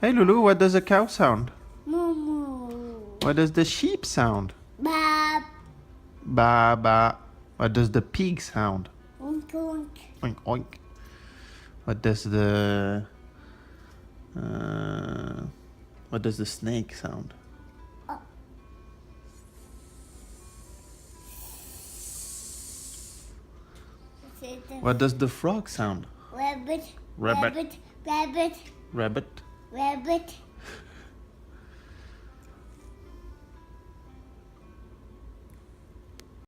Hey Loulou, what does a cow sound? Moo moo. What does the sheep sound? Ba. Ba ba. What does the pig sound? Oink oink. Oink oink. What does uh, what does the snake sound? What does the frog sound? Rabbit. Rabbit. Rabbit. Rabbit. Rabbit. Rabbit.